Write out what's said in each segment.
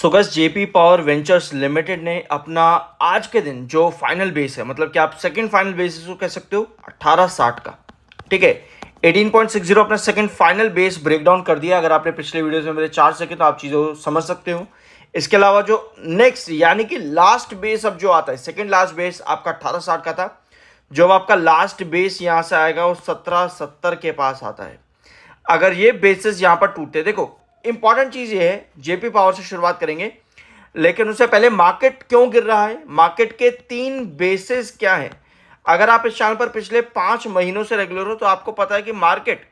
So guys JP power ventures limited ने अपना आज के दिन जो फाइनल बेस है, मतलब कि आप सेकंड फाइनल बेस इसको कह सकते हो 1860 का, ठीक है। 18.60 अपना सेकंड फाइनल बेस ब्रेकडाउन कर दिया। अगर आपने पिछले वीडियोस में मेरे चार्ट देखे तो आप चीज़ों को समझ सकते हो। इसके अलावा जो नेक्स्ट यानी कि लास्ट बेस अब जो आता है, सेकंड लास्ट बेस आपका 1860 का था। जो आपका लास्ट बेस यहाँ से आएगा वो 1770 के पास आता है। अगर ये बेसिस यहाँ पर टूटते, देखो इंपॉर्टेंट चीज ये है, जेपी पावर से शुरुआत करेंगे लेकिन उससे पहले मार्केट क्यों गिर रहा है, मार्केट के तीन बेसिस क्या है। अगर आप इस चैनल पर पिछले 5 महीनों से रेगुलर हो तो आपको पता है कि मार्केट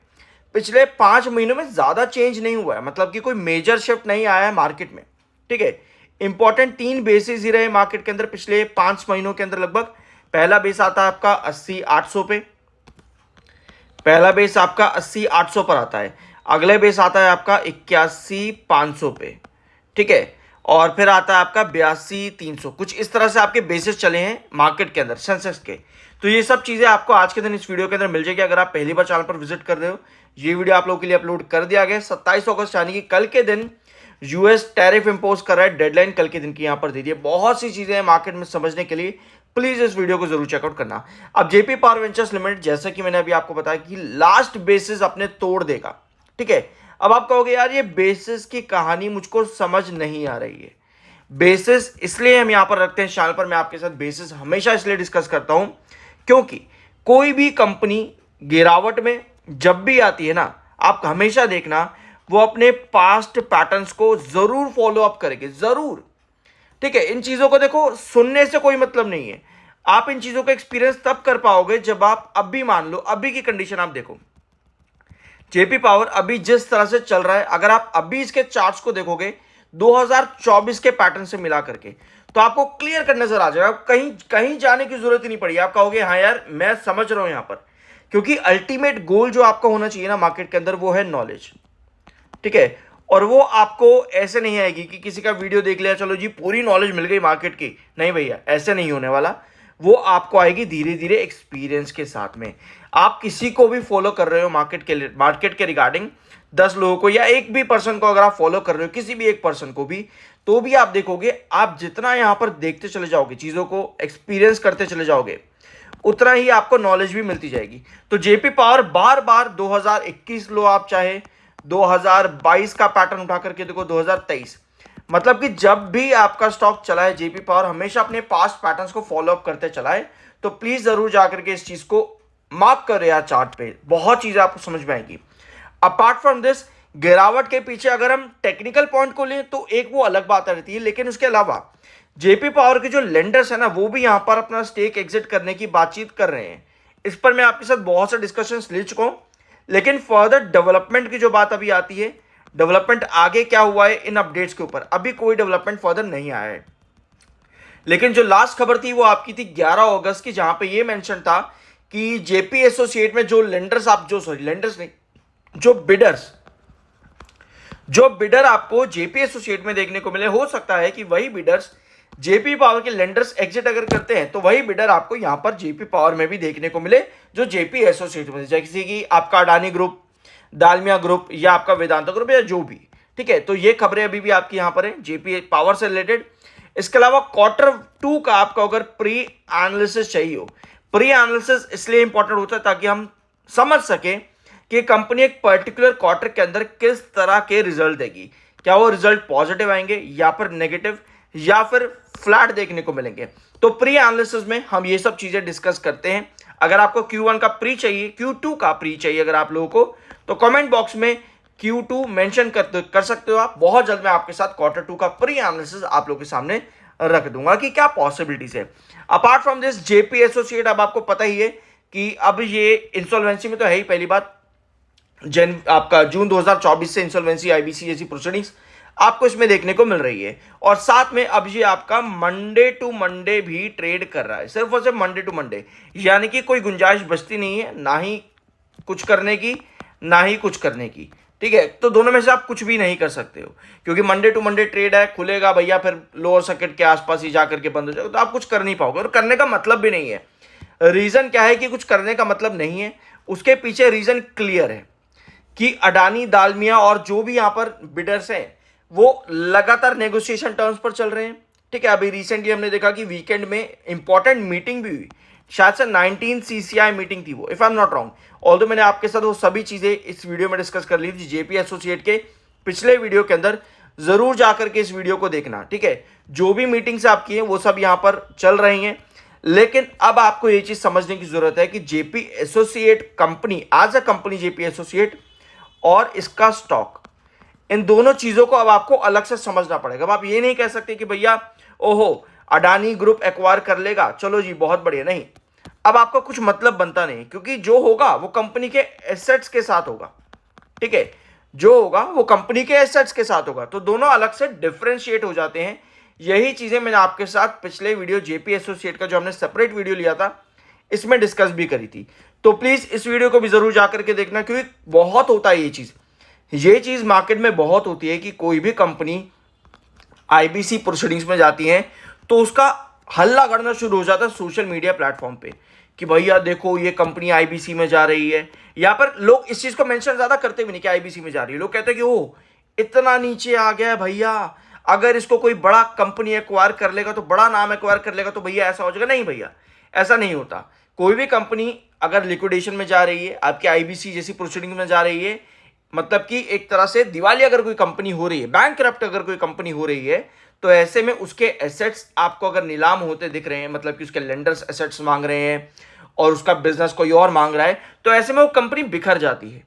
पिछले 5 महीनों में ज्यादा चेंज नहीं हुआ है, मतलब कि कोई मेजर शिफ्ट नहीं आया है मार्केट में, ठीक है। इंपॉर्टेंट तीन बेसिस ही रहे मार्केट के अंदर पिछले 5 महीनों के अंदर। लगभग पहला बेस आता है आपका 80-800 पे, पहला बेस आपका 80-800 पर आता है। अगले बेस आता है आपका 81-500 पे, ठीक है। और फिर आता है आपका 82-300। कुछ इस तरह से आपके बेसिस चले हैं मार्केट के अंदर सेंसेक्स के। तो ये सब चीजें आपको आज के दिन इस वीडियो के अंदर मिल जाएगी। अगर आप पहली बार चैनल पर विजिट कर रहे हो, ये वीडियो आप लोगों के लिए अपलोड कर दिया गया 27 अगस्त यानी कि कल के दिन यूएस टैरिफ इंपोज कर रहा है। डेडलाइन कल के दिन की यहां पर दे दी है। बहुत सी चीजें हैं मार्केट में समझने के लिए, प्लीज इस वीडियो को जरूर चेकआउट करना। अब जेपी पावर वेंचर्स लिमिटेड, जैसा कि मैंने अभी आपको बताया कि लास्ट बेसिस अपने तोड़ देगा, ठीक है। अब आप कहोगे यार ये बेसिस की कहानी मुझको समझ नहीं आ रही है। बेसिस इसलिए हम यहां पर रखते हैं चैनल पर, मैं आपके साथ बेसिस हमेशा इसलिए डिस्कस करता हूं क्योंकि कोई भी कंपनी गिरावट में जब भी आती है ना, आप हमेशा देखना वो अपने पास्ट पैटर्न्स को जरूर फॉलो अप करेगी, जरूर, ठीक है। इन चीजों को देखो, सुनने से कोई मतलब नहीं है। आप इन चीजों का एक्सपीरियंस तब कर पाओगे जब आप अभी, मान लो अभी की कंडीशन आप देखो, जेपी पावर अभी जिस तरह से चल रहा है, अगर आप अभी इसके चार्ट्स को देखोगे 2024 के पैटर्न से मिला करके, तो आपको क्लियर कट नजर आ जाएगा। कहीं कहीं जाने की जरूरत ही नहीं पड़ी। आप कहोगे हाँ यार मैं समझ रहा हूं यहां पर, क्योंकि अल्टीमेट गोल जो आपका होना चाहिए ना मार्केट के अंदर, वो है नॉलेज, ठीक है। और वो आपको ऐसे नहीं आएगी कि किसी का वीडियो देख लिया चलो जी पूरी नॉलेज मिल गई मार्केट की, नहीं भैया, ऐसे नहीं होने वाला। वो आपको आएगी धीरे धीरे एक्सपीरियंस के साथ में। आप किसी को भी फॉलो कर रहे हो मार्केट के रिगार्डिंग 10 लोगों को या एक भी पर्सन को अगर आप फॉलो कर रहे हो, किसी भी एक पर्सन को भी, तो भी आप देखोगे आप जितना यहां पर देखते चले जाओगे, चीजों को एक्सपीरियंस करते चले जाओगे, उतना ही आपको नॉलेज भी मिलती जाएगी। तो जेपी पावर बार बार 2021 लो, आप चाहे 2022 का पैटर्न उठा करके देखो, 2023, मतलब कि जब भी आपका स्टॉक चला है जेपी पावर हमेशा अपने पास्ट पैटर्न्स को फॉलो अप करते चला है। तो प्लीज जरूर जाकर के इस चीज को मार्क कर यार चार्ट पे, बहुत चीजें आपको समझ में आएगी। अपार्ट फ्रॉम दिस, गिरावट के पीछे अगर हम टेक्निकल पॉइंट को लें तो एक वो अलग बात रहती है, लेकिन उसके अलावा जेपी पावर के जो लेंडर्स है ना, वो भी यहां पर अपना स्टेक एग्जिट करने की बातचीत कर रहे हैं। इस पर मैं आपके साथ बहुत से डिस्कशन ले चुका हूं, लेकिन फर्दर डेवलपमेंट की जो बात अभी आती है, डेवलपमेंट आगे क्या हुआ है इन अपडेट्स के ऊपर, अभी कोई डेवलपमेंट फर्दर नहीं आया है। लेकिन जो लास्ट खबर थी वो आपकी थी 11 अगस्त की, जहां पे ये मेंशन था कि जेपी एसोसिएट में जो लेंडर्स, आप जो सॉरी लेंडर्स नहीं, जो बिडर आपको जेपी एसोसिएट में देखने को मिले, हो सकता है कि वही बिडर्स जेपी पावर के लेंडर्स एग्जिट अगर करते हैं तो वही बिडर आपको यहां पर जेपी पावर में भी देखने को मिले जो जेपी एसोसिएट में, जैसे कि आपका अडानी ग्रुप, दालमिया ग्रुप या आपका वेदांता ग्रुप या जो भी, ठीक है। तो ये खबरें अभी भी आपकी यहां पर है जेपी पावर से रिलेटेड। इसके अलावा Q2 का आपको अगर प्री एनालिसिस चाहिए हो, प्री एनालिसिस इसलिए इंपॉर्टेंट होता है ताकि हम समझ सके कि कंपनी एक पर्टिकुलर क्वार्टर के अंदर किस तरह के रिजल्ट देगी, क्या वो रिजल्ट पॉजिटिव आएंगे या फिर नेगेटिव या फिर फ्लैट देखने को मिलेंगे। तो प्री एनालिसिस में हम ये सब चीजें डिस्कस करते हैं। अगर आपको Q1 का प्री चाहिए, Q2 का प्री चाहिए अगर आप लोगों को, तो कमेंट बॉक्स में Q2 मेंशन कर सकते हो आप। बहुत जल्द मैं आपके साथ Q2 का प्री एनालिसिस आप लोगों के सामने रख दूंगा कि क्या पॉसिबिलिटीज है। Apart from this, JP associate, अब आपको पता ही है कि अब ये इंसॉल्वेंसी में तो है ही, पहली बात आपका जून 2024 से इंसॉल्वेंसी आईबीसी जैसी प्रोसीडिंग्स आपको इसमें देखने को मिल रही है। और साथ में अब ये आपका मंडे टू मंडे भी ट्रेड कर रहा है, सिर्फ और सिर्फ मंडे टू मंडे, यानी कि कोई गुंजाइश बचती नहीं है ना ही कुछ करने की ना ही कुछ करने की, ठीक है। तो दोनों में से आप कुछ भी नहीं कर सकते हो, क्योंकि मंडे टू मंडे ट्रेड है, खुलेगा भैया फिर लोअर सर्किट के आसपास ही जाकर के बंद हो जाएगा, तो आप कुछ कर नहीं पाओगे और करने का मतलब भी नहीं है। रीजन क्या है कि कुछ करने का मतलब नहीं है, उसके पीछे रीजन क्लियर है कि अडानी, दालमिया और जो भी यहां पर बिडर्स हैं वो लगातार नेगोशिएशन टर्म्स पर चल रहे हैं। ठीक है, अभी रिसेंटली हमने देखा कि वीकेंड में इंपॉर्टेंट मीटिंग भी हुई, शायद से 19 CCI मीटिंग थी वो, if I am not wrong. Although मैंने आपके साथ वो सभी चीजें इस वीडियो में डिस्कस कर ली थी जेपी एसोसिएट के पिछले वीडियो के अंदर, जरूर जाकर के इस वीडियो को देखना। ठीक है, जो भी मीटिंग्स आपकी हैं वो सब यहां पर चल रही हैं, लेकिन अब आपको ये चीज समझने की जरूरत है कि JP associate company as a company, JP associate और इसका स्टॉक, इन दोनों चीजों को अब आपको अलग से समझना पड़ेगा। अब आप ये नहीं कह सकते कि भैया ओहो अडानी ग्रुप एक्वायर कर लेगा, चलो जी बहुत बढ़िया, नहीं। अब आपका कुछ मतलब बनता नहीं, क्योंकि जो होगा वो कंपनी के एसेट्स के साथ होगा। ठीक है, जो होगा वो कंपनी के एसेट्स के साथ होगा, तो दोनों अलग से डिफरेंशिएट हो जाते हैं। यही चीजें मैंने आपके साथ पिछले वीडियो जेपी एसोसिएट का जो हमने सेपरेट वीडियो लिया था इसमें डिस्कस भी करी थी। तो प्लीज इस वीडियो को भी जरूर जाकर के देखना, क्योंकि बहुत होता है ये चीज मार्केट में बहुत होती है कि कोई भी कंपनी आईबीसी प्रोसीडिंग्स में जाती है तो उसका हल्ला करना शुरू हो जाता है सोशल मीडिया प्लेटफॉर्म पे कि भैया देखो ये कंपनी आईबीसी में जा रही है। यहाँ पर लोग इस चीज को मेंशन ज्यादा करते भी नहीं कि आईबीसी में जा रही है, लोग कहते हैं कि ओ इतना नीचे आ गया है भैया, अगर इसको कोई बड़ा कंपनी एक्वायर कर लेगा तो, बड़ा नाम एक्वायर कर लेगा तो भैया ऐसा हो जाएगा। नहीं भैया, ऐसा नहीं होता। कोई भी कंपनी अगर लिक्विडेशन में जा रही है, आपकी आईबीसी जैसी प्रोसीडिंग में जा रही है, मतलब कि एक तरह से दिवाली अगर कोई कंपनी हो रही है, बैंकरप्ट अगर कोई कंपनी हो रही है, तो ऐसे में उसके एसेट्स आपको अगर नीलाम होते दिख रहे हैं, मतलब कि उसके लेंडर्स एसेट्स मांग रहे हैं और उसका बिजनेस कोई और मांग रहा है, तो ऐसे में वो कंपनी बिखर जाती है।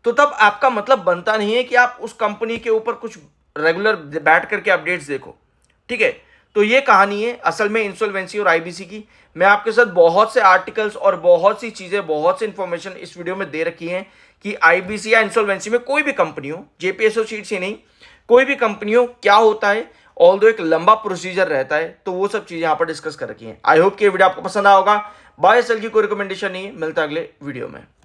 तो तब आपका मतलब बनता नहीं है कि आप उस कंपनी के ऊपर कुछ रेगुलर बैठ करके अपडेट्स देखो। ठीक है, तो ये कहानी है असल में इंसॉल्वेंसी और आईबीसी की। मैं आपके साथ बहुत से आर्टिकल्स और बहुत सी चीजें, बहुत सी इंफॉर्मेशन इस वीडियो में दे रखी हैं कि आईबीसी या इंसॉल्वेंसी में कोई भी कंपनी हो, जेपी एसोसिएट से नहीं, कोई भी कंपनी हो, क्या होता है, ऑल्दो एक लंबा प्रोसीजर रहता है, तो वो सब चीजें यहां पर डिस्कस कर रखी हैं। आई होप कि ये वीडियो आपको पसंद आया होगा। बाय सेल की कोई रिकमेंडेशन नहीं है, मिलता है अगले वीडियो में।